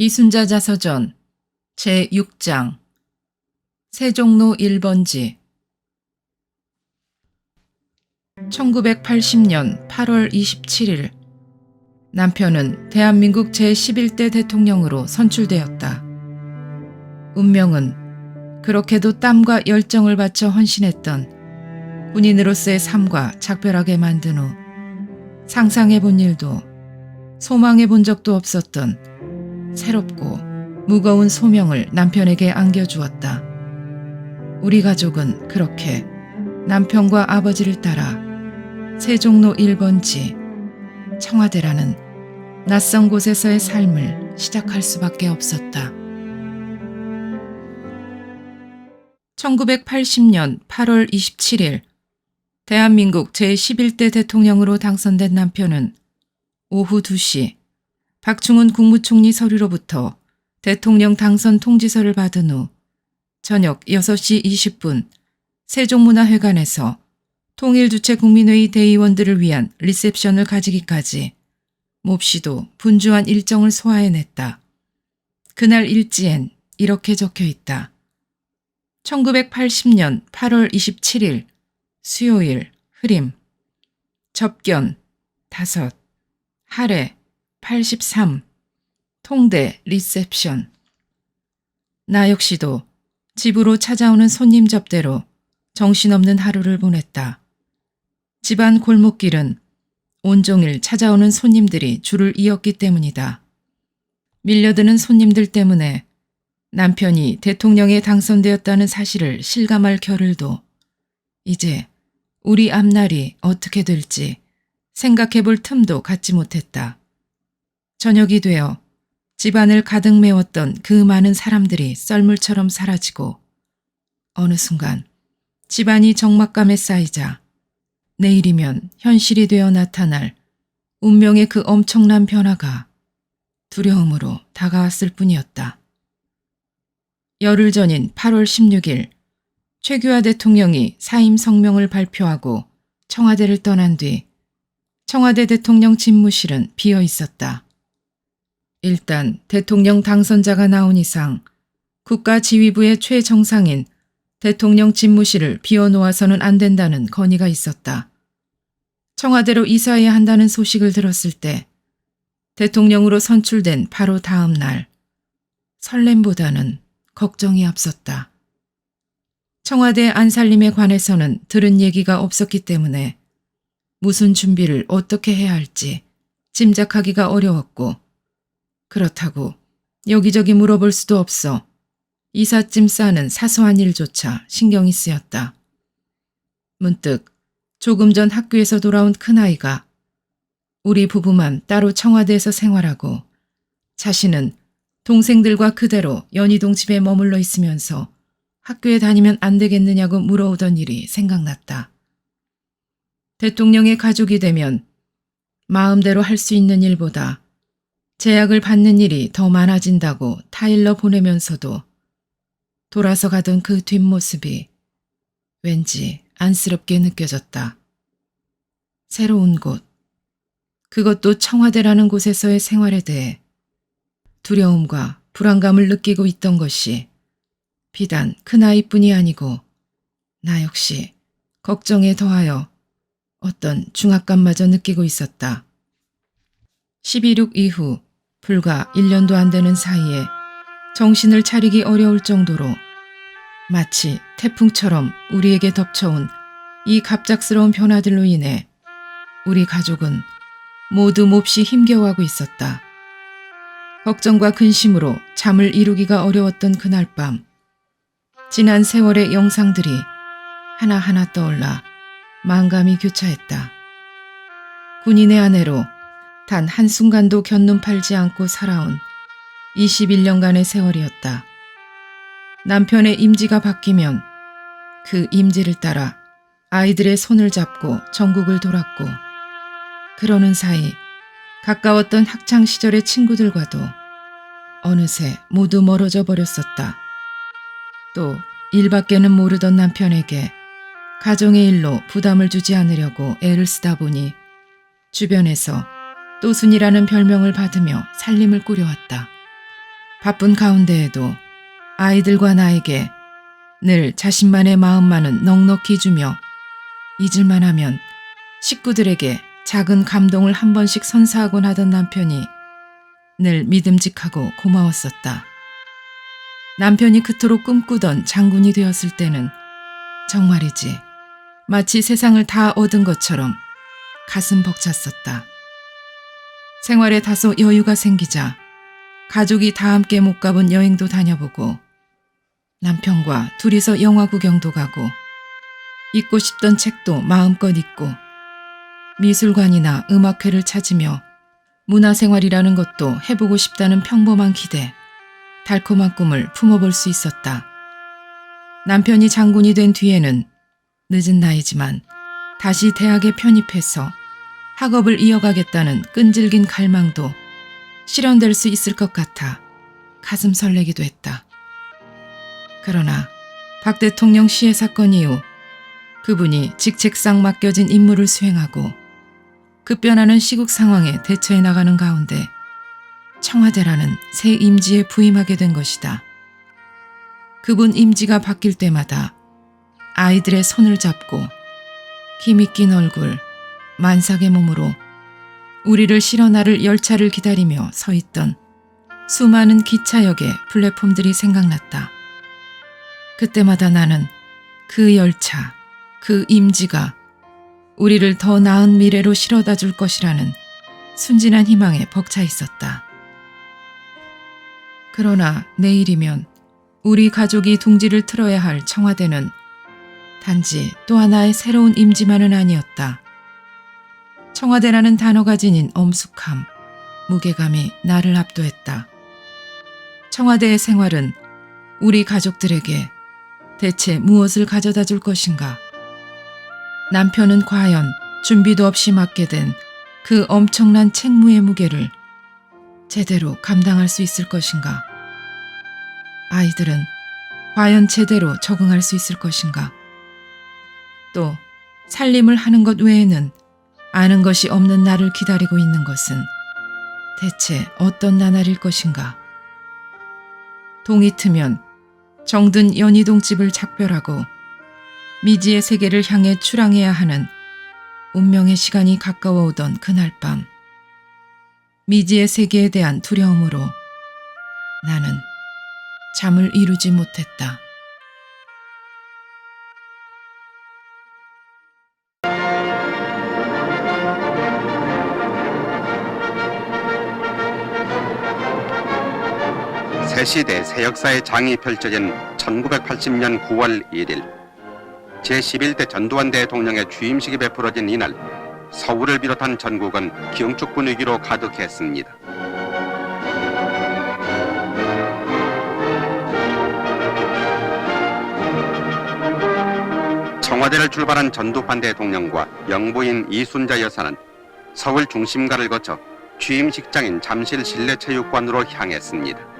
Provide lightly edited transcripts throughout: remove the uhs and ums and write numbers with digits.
이순자 자서전 제6장 세종로 1번지 1980년 8월 27일 남편은 대한민국 제11대 대통령으로 선출되었다. 운명은 그렇게도 땀과 열정을 바쳐 헌신했던 군인으로서의 삶과 작별하게 만든 후 상상해본 일도 소망해본 적도 없었던 새롭고 무거운 소명을 남편에게 안겨주었다. 우리 가족은 그렇게 남편과 아버지를 따라 세종로 1번지 청와대라는 낯선 곳에서의 삶을 시작할 수밖에 없었다. 1980년 8월 27일 대한민국 제11대 대통령으로 당선된 남편은 오후 2시 박충훈 국무총리 서류로부터 대통령 당선 통지서를 받은 후 저녁 6시 20분 세종문화회관에서 통일주체 국민회의 대의원들을 위한 리셉션을 가지기까지 몹시도 분주한 일정을 소화해냈다. 그날 일지엔 이렇게 적혀 있다. 1980년 8월 27일 수요일 흐림 접견 5 할애 83 통대 리셉션. 나 역시도 집으로 찾아오는 손님 접대로 정신없는 하루를 보냈다. 집안 골목길은 온종일 찾아오는 손님들이 줄을 이었기 때문이다. 밀려드는 손님들 때문에 남편이 대통령에 당선되었다는 사실을 실감할 겨를도 이제 우리 앞날이 어떻게 될지 생각해볼 틈도 갖지 못했다. 저녁이 되어 집안을 가득 메웠던 그 많은 사람들이 썰물처럼 사라지고 어느 순간 집안이 적막감에 쌓이자 내일이면 현실이 되어 나타날 운명의 그 엄청난 변화가 두려움으로 다가왔을 뿐이었다. 열흘 전인 8월 16일 최규하 대통령이 사임 성명을 발표하고 청와대를 떠난 뒤 청와대 대통령 집무실은 비어 있었다. 일단 대통령 당선자가 나온 이상 국가지휘부의 최정상인 대통령 집무실을 비워놓아서는 안 된다는 건의가 있었다. 청와대로 이사해야 한다는 소식을 들었을 때 대통령으로 선출된 바로 다음 날 설렘보다는 걱정이 앞섰다. 청와대 안살림에 관해서는 들은 얘기가 없었기 때문에 무슨 준비를 어떻게 해야 할지 짐작하기가 어려웠고 그렇다고 여기저기 물어볼 수도 없어 이삿짐 싸는 사소한 일조차 신경이 쓰였다. 문득 조금 전 학교에서 돌아온 큰아이가 우리 부부만 따로 청와대에서 생활하고 자신은 동생들과 그대로 연희동 집에 머물러 있으면서 학교에 다니면 안 되겠느냐고 물어오던 일이 생각났다. 대통령의 가족이 되면 마음대로 할 수 있는 일보다 제약을 받는 일이 더 많아진다고 타일러 보내면서도 돌아서 가던 그 뒷모습이 왠지 안쓰럽게 느껴졌다. 새로운 곳, 그것도 청와대라는 곳에서의 생활에 대해 두려움과 불안감을 느끼고 있던 것이 비단 큰아이뿐이 아니고 나 역시 걱정에 더하여 어떤 중압감마저 느끼고 있었다. 12.6 이후 불과 1년도 안 되는 사이에 정신을 차리기 어려울 정도로 마치 태풍처럼 우리에게 덮쳐온 이 갑작스러운 변화들로 인해 우리 가족은 모두 몹시 힘겨워하고 있었다. 걱정과 근심으로 잠을 이루기가 어려웠던 그날 밤 지난 세월의 영상들이 하나하나 떠올라 만감이 교차했다. 군인의 아내로 단 한순간도 곁눈 팔지 않고 살아온 21년간의 세월이었다. 남편의 임지가 바뀌면 그 임지를 따라 아이들의 손을 잡고 전국을 돌았고 그러는 사이 가까웠던 학창시절의 친구들과도 어느새 모두 멀어져 버렸었다. 또 일밖에는 모르던 남편에게 가정의 일로 부담을 주지 않으려고 애를 쓰다 보니 주변에서 또순이라는 별명을 받으며 살림을 꾸려왔다. 바쁜 가운데에도 아이들과 나에게 늘 자신만의 마음만은 넉넉히 주며 잊을만 하면 식구들에게 작은 감동을 한 번씩 선사하곤 하던 남편이 늘 믿음직하고 고마웠었다. 남편이 그토록 꿈꾸던 장군이 되었을 때는 정말이지 마치 세상을 다 얻은 것처럼 가슴 벅찼었다. 생활에 다소 여유가 생기자 가족이 다 함께 못 가본 여행도 다녀보고 남편과 둘이서 영화 구경도 가고 읽고 싶던 책도 마음껏 읽고 미술관이나 음악회를 찾으며 문화생활이라는 것도 해보고 싶다는 평범한 기대, 달콤한 꿈을 품어볼 수 있었다. 남편이 장군이 된 뒤에는 늦은 나이지만 다시 대학에 편입해서 학업을 이어가겠다는 끈질긴 갈망도 실현될 수 있을 것 같아 가슴 설레기도 했다. 그러나 박 대통령 시해 사건 이후 그분이 직책상 맡겨진 임무를 수행하고 급변하는 시국 상황에 대처해 나가는 가운데 청와대라는 새 임지에 부임하게 된 것이다. 그분 임지가 바뀔 때마다 아이들의 손을 잡고 기믹긴 얼굴, 만삭의 몸으로 우리를 실어 나를 열차를 기다리며 서 있던 수많은 기차역의 플랫폼들이 생각났다. 그때마다 나는 그 열차, 그 임지가 우리를 더 나은 미래로 실어다 줄 것이라는 순진한 희망에 벅차 있었다. 그러나 내일이면 우리 가족이 둥지를 틀어야 할 청와대는 단지 또 하나의 새로운 임지만은 아니었다. 청와대라는 단어가 지닌 엄숙함, 무게감이 나를 압도했다. 청와대의 생활은 우리 가족들에게 대체 무엇을 가져다 줄 것인가? 남편은 과연 준비도 없이 맡게 된 그 엄청난 책무의 무게를 제대로 감당할 수 있을 것인가? 아이들은 과연 제대로 적응할 수 있을 것인가? 또 살림을 하는 것 외에는 아는 것이 없는 나를 기다리고 있는 것은 대체 어떤 나날일 것인가? 동이 트면 정든 연희동집을 작별하고 미지의 세계를 향해 출항해야 하는 운명의 시간이 가까워오던 그날 밤, 미지의 세계에 대한 두려움으로 나는 잠을 이루지 못했다. 새시대 새역사의 장이 펼쳐진 1980년 9월 1일 제11대 전두환 대통령의 취임식이 베풀어진 이날 서울을 비롯한 전국은 경축 분위기로 가득했습니다. 청와대를 출발한 전두환 대통령과 영부인 이순자 여사는 서울 중심가를 거쳐 취임식장인 잠실 실내체육관으로 향했습니다.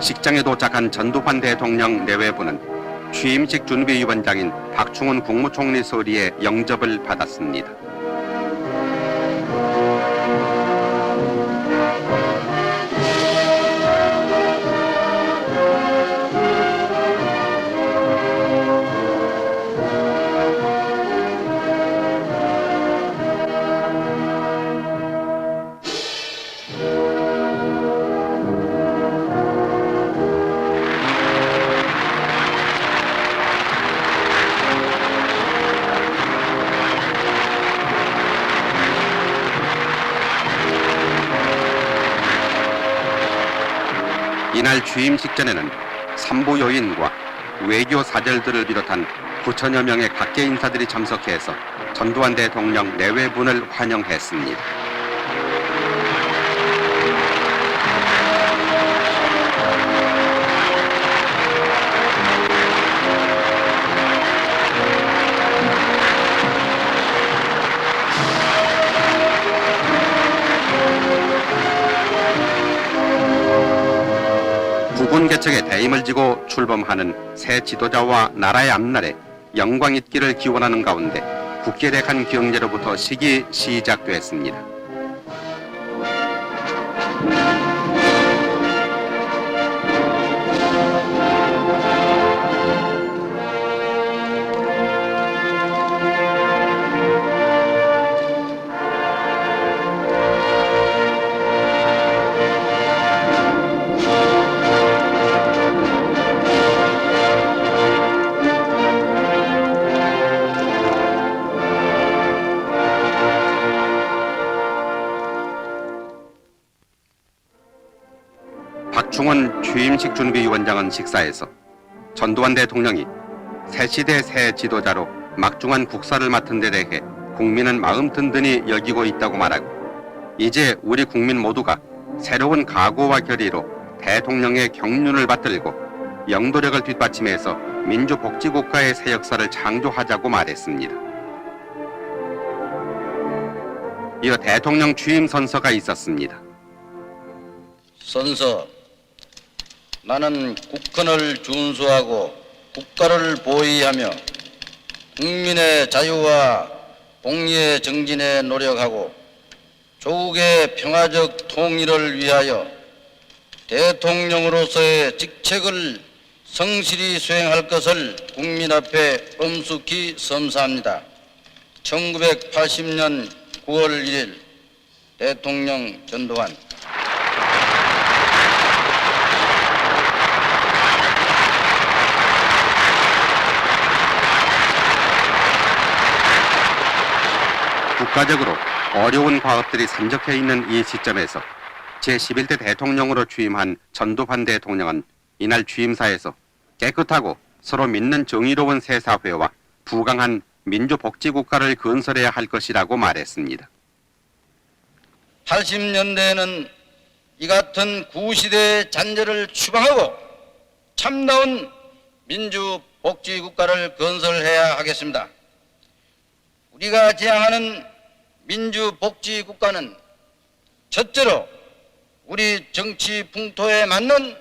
식장에 도착한 전두환 대통령 내외부는 취임식 준비위원장인 박충훈 국무총리 소리에 영접을 받았습니다. 이날 취임식 전에는 산부 요인과 외교 사절들을 비롯한 9천여 명의 각계 인사들이 참석해서 전두환 대통령 내외분을 환영했습니다. 지나치게 대임을 지고 출범하는 새 지도자와 나라의 앞날에 영광 있기를 기원하는 가운데 국계대한 경제로부터 시기 시작됐습니다. 박충원 취임식 준비위원장은 식사에서 전두환 대통령이 새 시대 새 지도자로 막중한 국사를 맡은 데 대해 국민은 마음 든든히 여기고 있다고 말하고 이제 우리 국민 모두가 새로운 각오와 결의로 대통령의 경륜을 받들고 영도력을 뒷받침해서 민주복지국가의 새 역사를 창조하자고 말했습니다. 이어 대통령 취임 선서가 있었습니다. 선서. 나는 국헌을 준수하고 국가를 보위하며 국민의 자유와 공의의 정진에 노력하고 조국의 평화적 통일을 위하여 대통령으로서의 직책을 성실히 수행할 것을 국민 앞에 엄숙히 선서합니다. 1980년 9월 1일 대통령 전두환. 국가적으로 어려운 과업들이 산적해 있는 이 시점에서 제11대 대통령으로 취임한 전두환 대통령은 이날 취임사에서 깨끗하고 서로 믿는 정의로운 새 사회와 부강한 민주복지국가를 건설해야 할 것이라고 말했습니다. 80년대에는 이 같은 구시대의 잔재를 추방하고 참다운 민주복지국가를 건설해야 하겠습니다. 우리가 지향하는 민주복지국가는 첫째로 우리 정치 풍토에 맞는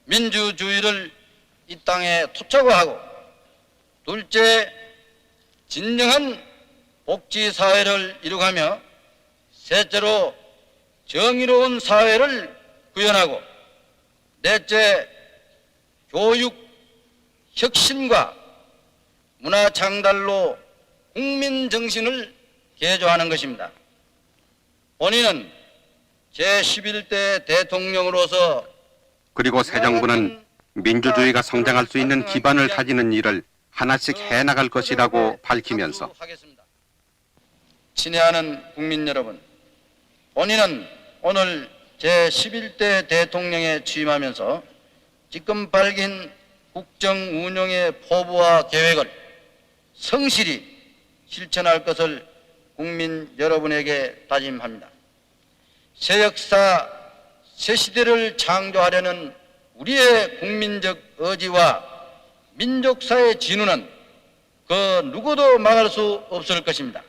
민주주의를 이 땅에 토착화하고 둘째 진정한 복지사회를 이루가며 셋째로 정의로운 사회를 구현하고 넷째 교육 혁신과 문화 창달로 국민 정신을 개조하는 것입니다. 본인은 제11대 대통령으로서 그리고 새 정부는 민주주의가 성장할 수 있는 기반을 다지는 일을 하나씩 해나갈 것이라고 밝히면서 친애하는 국민 여러분, 본인은 오늘 제11대 대통령에 취임하면서 지금 밝힌 국정 운영의 포부와 계획을 성실히 실천할 것을 국민 여러분에게 다짐합니다. 새 역사, 새 시대를 창조하려는 우리의 국민적 의지와 민족사의 진우는 그 누구도 막을 수 없을 것입니다.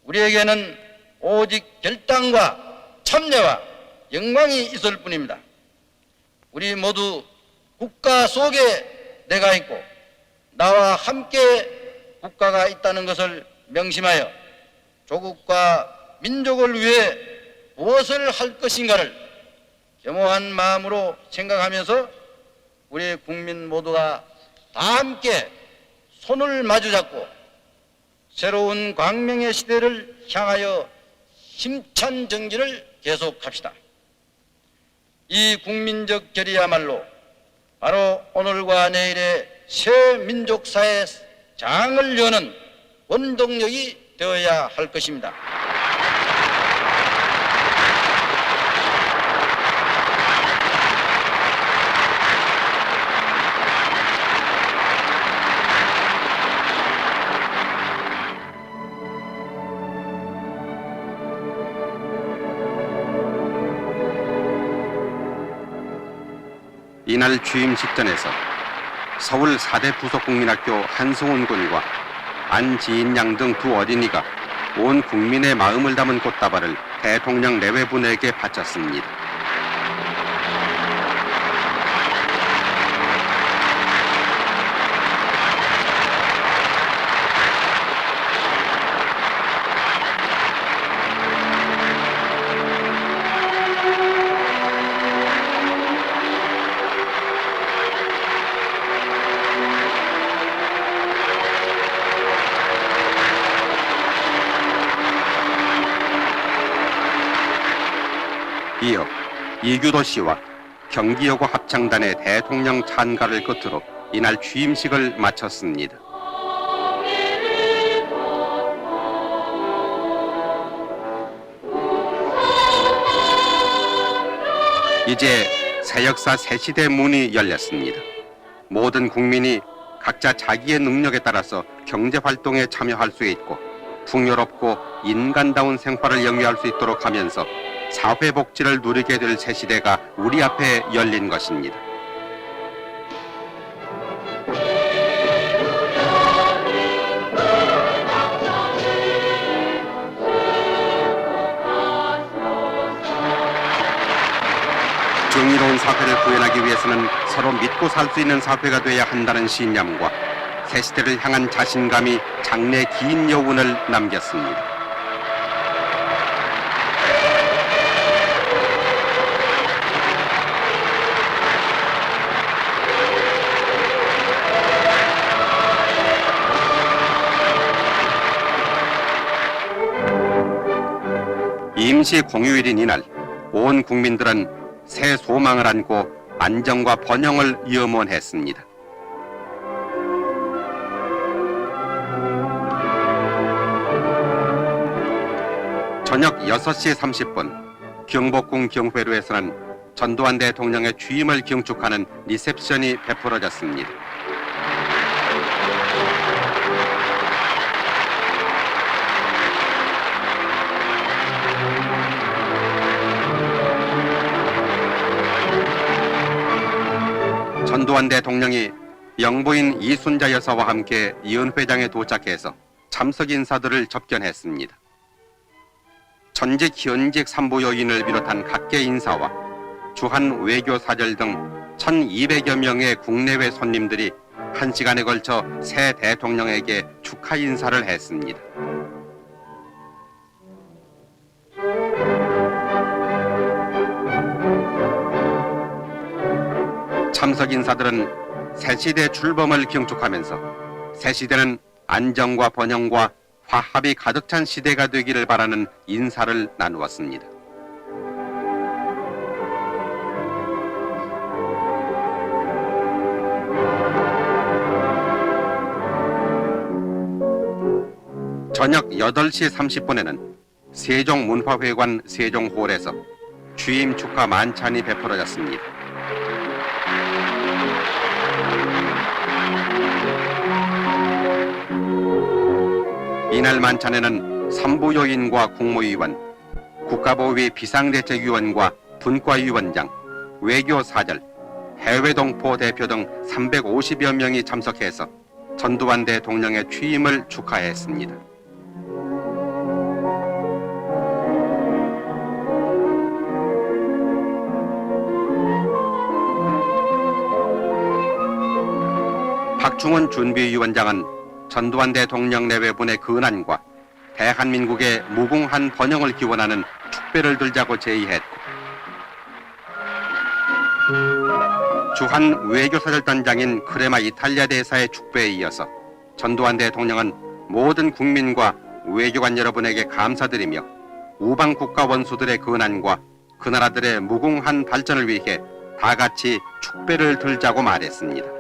우리에게는 오직 결단과 참여와 영광이 있을 뿐입니다. 우리 모두 국가 속에 내가 있고 나와 함께 국가가 있다는 것을 명심하여 조국과 민족을 위해 무엇을 할 것인가를 겸허한 마음으로 생각하면서 우리 국민 모두가 다 함께 손을 마주잡고 새로운 광명의 시대를 향하여 힘찬 정진을 계속합시다. 이 국민적 결의야말로 바로 오늘과 내일의 새 민족사의 장을 여는 원동력이 되어야 할 것입니다. 이날 취임식 전에서 서울 4대 부속국민학교 한승훈 군과 안지인 양 등 두 어린이가 온 국민의 마음을 담은 꽃다발을 대통령 내외분에게 바쳤습니다. 이어 이규도 씨와 경기여고 합창단의 대통령 찬가를 끝으로 이날 취임식을 마쳤습니다. 이제 새 역사 새 시대 문이 열렸습니다. 모든 국민이 각자 자기의 능력에 따라서 경제 활동에 참여할 수 있고 풍요롭고 인간다운 생활을 영위할 수 있도록 하면서 사회 복지를 누리게 될 새 시대가 우리 앞에 열린 것입니다. 정의로운 사회를 구현하기 위해서는 서로 믿고 살 수 있는 사회가 돼야 한다는 신념과 새 시대를 향한 자신감이 장래 긴 여운을 남겼습니다. 임시 공휴일인 이날 온 국민들은 새 소망을 안고 안정과 번영을 염원했습니다. 저녁 6시 30분 경복궁 경회로에서는 전두환 대통령의 취임을 경축하는 리셉션이 베풀어졌습니다. 전두환 대통령이 영부인 이순자 여사와 함께 연회장에 도착해서 참석 인사들을 접견했습니다. 전직 현직 산부요인을 비롯한 각계 인사와 주한 외교사절 등 1200여 명의 국내외 손님들이 1시간에 걸쳐 새 대통령에게 축하 인사를 했습니다. 참석 인사들은 새시대 출범을 경축하면서 새시대는 안정과 번영과 화합이 가득 찬 시대가 되기를 바라는 인사를 나누었습니다. 저녁 8시 30분에는 세종문화회관 세종홀에서 취임 축하 만찬이 베풀어졌습니다. 이날 만찬에는 산부요인과 국무위원, 국가보위 비상대책위원과 분과위원장, 외교사절, 해외동포 대표 등 350여 명이 참석해서 전두환 대통령의 취임을 축하했습니다. 박충원 준비위원장은 전두환 대통령 내외분의 근안과 대한민국의 무궁한 번영을 기원하는 축배를 들자고 제의했고, 주한 외교사절단장인 크레마 이탈리아 대사의 축배에 이어서 전두환 대통령은 모든 국민과 외교관 여러분에게 감사드리며 우방 국가 원수들의 근안과 그 나라들의 무궁한 발전을 위해 다 같이 축배를 들자고 말했습니다.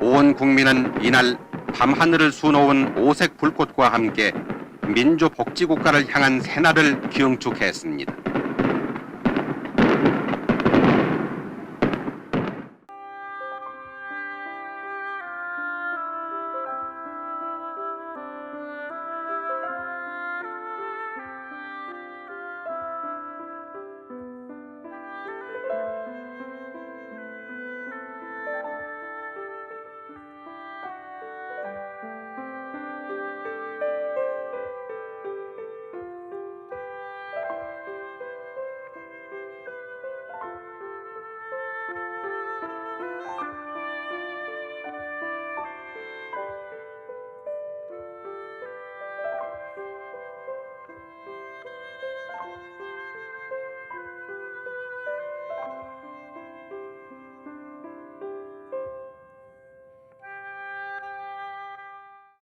온 국민은 이날 밤하늘을 수놓은 오색 불꽃과 함께 민주복지국가를 향한 새날을 경축했습니다.